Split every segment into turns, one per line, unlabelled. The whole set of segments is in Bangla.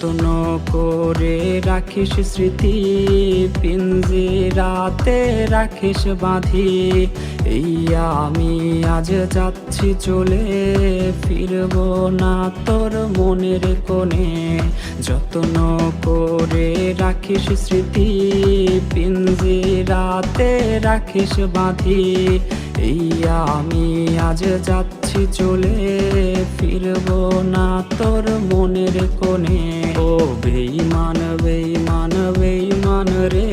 যত্ন করে রাখিস স্মৃতি, পিঞ্জিরাতে রাখিস বাঁধি। এই আমি আজ যাচ্ছি চলে, ফিরব না তোর মনের কোণে। যত্ন করে রাখিস স্মৃতি, পিঞ্জিরাতে রাখিস বাঁধি। এই আমি আজ যাচ্ছি চলে, ফিরব না তোর মনের কোণে। ও বেঈমান বেঈমান বেঈমান রে,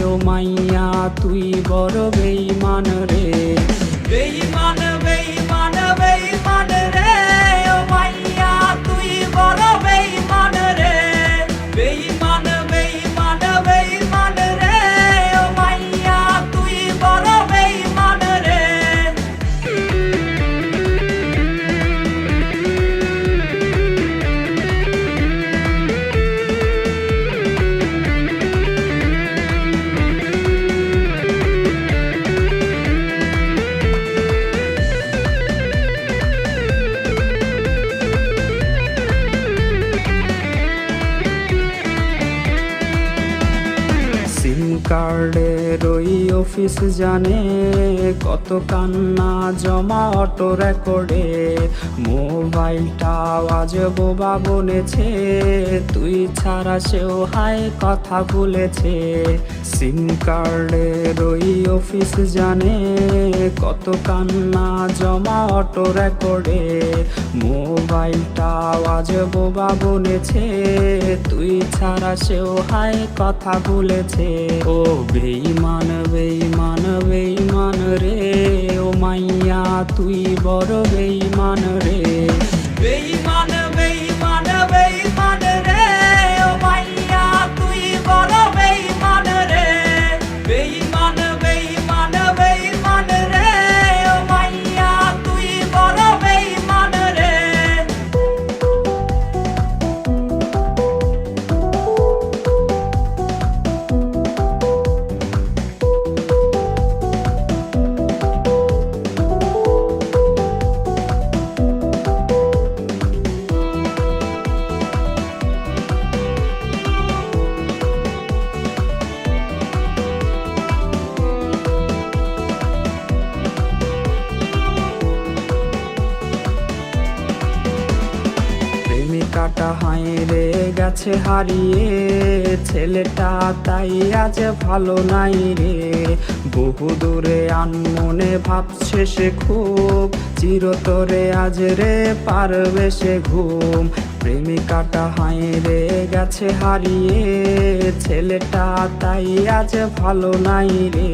ও মাইয়া তুই বড় বেঈমান রে। বেঈমান বেঈমান বেঈমান রে, ও মাইয়া তুই বড় বেঈমান রে। বেঈমান বেঈমান বেঈমান রে, ও মাইয়া তুই বড় বেঈমান রে। সিম কার্ডের ওই অফিস জানে, কত কান্না জমা অটো রেকর্ডে। মোবাইলটা আজ বোবা বনেছে, তুই ছাড়া সেও হায় কথা বলেছে। সিম কার্ডের ওই অফিস জানে, কত কান্না জমা অটো রেকর্ডে। মোবাইলটা আজ বোবা বনেছে, তুই ছাড়া সেও হায় কথা বলেছে। ও বেঈমান বেঈমান বেঈমান রে, ও মাইয়া তুই বড় বেঈমান রে। বেঈমান বেঈমান বেঈমান রে, ও মাইয়া তুই বড় বেঈমান রে। বেঈমান বেঈমান বেঈমান রে, ও মাইয়া তুই বড় বেঈমান রে। প্রেমিকাটা হায়রে গেছে হারিয়ে, ছেলেটা তাই আজ ভালো নাই রে। বহু দূরে আনমনে ভাবছে সে খুব, চিরতরে আজ রে পারবে সে ঘুম। প্রেমিকাটা হায়রে গেছে হারিয়ে, ছেলেটা তাই আজ ভালো নাই রে।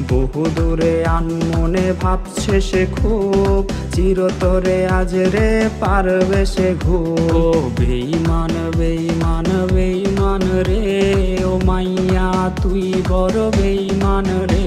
বহু দূরে আনমনে ভাবছে সে খুব, চিরতরে আজ রে পারবে সে ঘুম। ও বেঈমান বেঈমান বেঈমান রে, ও মাইয়া তুই বড় বেঈমান রে।